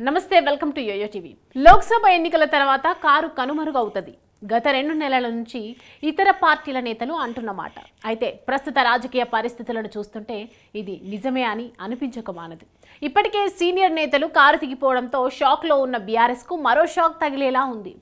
నమస్తే welcome to YoYo TV. Lok Sabha ఎన్నికల తర్వాత కారు కనుమరుగవుతది. గత 2 నెలల నుంచి ఇతర పార్టీల నేతలు అంటున్నమాట. అయితే ప్రస్తుత రాజకీయ పరిస్థితులను చూస్తుంటే ఇది నిజమే అని అనిపించక మానదు. ఇప్పటికే సీనియర్ నేతలు కారు దిగిపోవడంతో షాక్లో ఉన్న బీఆర్ఎస్కు మరో షాక్ తగిలేలా ఉంది.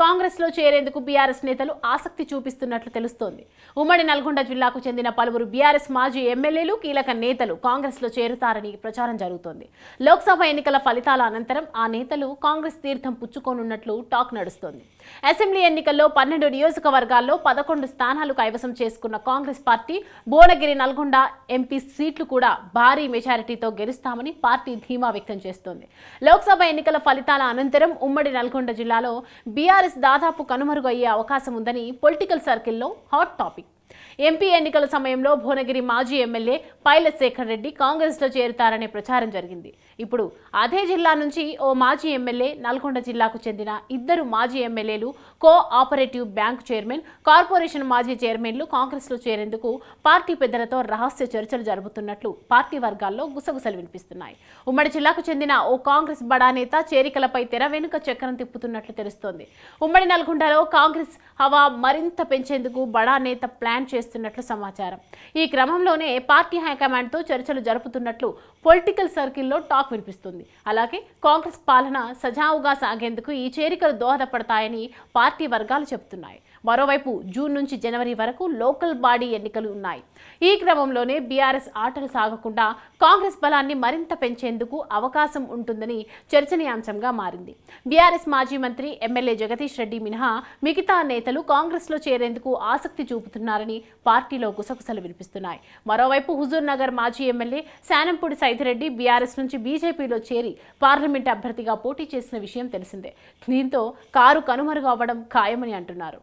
కాంగ్రెస్లో చేరేందుకు బీఆర్ఎస్ నేతలు ఆసక్తి చూపిస్తున్నట్లు తెలుస్తోంది. ఉమ్మడి నల్గొండ జిల్లాకు చెందిన పలువురు బీఆర్ఎస్ మాజీ ఎమ్మెల్యేలు, కీలక నేతలు కాంగ్రెస్లో చేరుతారని ప్రచారం జరుగుతోంది. లోక్సభ ఎన్నికల ఫలితాల అనంతరం ఆ నేతలు కాంగ్రెస్ తీర్థం పుచ్చుకోనున్నట్లు టాక్ నడుస్తోంది. అసెంబ్లీ ఎన్నికల్లో 12 నియోజకవర్గాల్లో 11 స్థానాలు కైవసం చేసుకున్న కాంగ్రెస్ పార్టీ భువనగిరి, నల్గొండ ఎంపీ సీట్లు కూడా భారీ మెజారిటీతో గెలుస్తామని పార్టీ ధీమా వ్యక్తం చేస్తోంది. లోక్సభ ఎన్నికల ఫలితాల అనంతరం ఉమ్మడి నల్గొండ జిల్లాలో బీఆర్ఎస్ దాదాపు కనుమరుగు అయ్యే అవకాశం ఉందని పొలిటికల్ సర్కిల్లో హాట్ టాపిక్. ఎంపీ ఎన్నికల సమయంలో భువనగిరి మాజీ ఎమ్మెల్యే పైల శేఖర్ రెడ్డి కాంగ్రెస్లో చేరుతారనే ప్రచారం జరిగింది. ఇప్పుడు అదే జిల్లా నుంచి ఓ మాజీ ఎమ్మెల్యే, నల్గొండ జిల్లాకు చెందిన 2 మాజీ ఎమ్మెల్యేలు, కోఆపరేటివ్ బ్యాంక్ చైర్మన్, కార్పొరేషన్ మాజీ చైర్మన్లు కాంగ్రెస్లో చేరేందుకు పార్టీ పెద్దలతో రహస్య చర్చలు జరుపుతున్నట్లు పార్టీ వర్గాల్లో గుసగుసలు వినిపిస్తున్నాయి. ఉమ్మడి జిల్లాకు చెందిన ఓ కాంగ్రెస్ బడా నేత చేరికలపై తెర వెనుక చక్రం తిప్పుతున్నట్లు తెలుస్తోంది. ఉమ్మడి నల్గొండలో కాంగ్రెస్ హవా మరింత పెంచేందుకు బడా నేత ప్లాన్ చేస్తున్నట్లు సమాచారం. ఈ క్రమంలోనే పార్టీ హైకమాండ్తో చర్చలు జరుపుతున్నట్లు పొలిటికల్ సర్కిల్లో టాక్ వినిపిస్తుంది. అలాగే కాంగ్రెస్ పాలన సజావుగా సాగేందుకు ఈ చేరికలు దోహదపడతాయని పార్టీ వర్గాలు చెబుతున్నాయి. మరోవైపు జూన్ నుంచి జనవరి వరకు లోకల్ బాడీ ఎన్నికలు ఉన్నాయి. ఈ క్రమంలోనే బీఆర్ఎస్ ఆటలు సాగకుండా కాంగ్రెస్ బలాన్ని మరింత పెంచేందుకు అవకాశం ఉంటుందని చర్చనీయాంశంగా మారింది. బీఆర్ఎస్ మాజీ మంత్రి, ఎమ్మెల్యే జగదీష్ రెడ్డి మినహా మిగతా నేతలు కాంగ్రెస్లో చేరేందుకు ఆసక్తి చూపుతున్నారని పార్టీలో గుసగుసలు వినిపిస్తున్నాయి. మరోవైపు హుజూర్ నగర్ మాజీ ఎమ్మెల్యే శానంపూడి సైదిరెడ్డి బీఆర్ఎస్ నుంచి బీజేపీలో చేరి పార్లమెంట్ అభ్యర్థిగా పోటీ చేసిన విషయం తెలిసిందే. దీంతో కారు కనుమరుగు అవ్వడం ఖాయమని అంటున్నారు.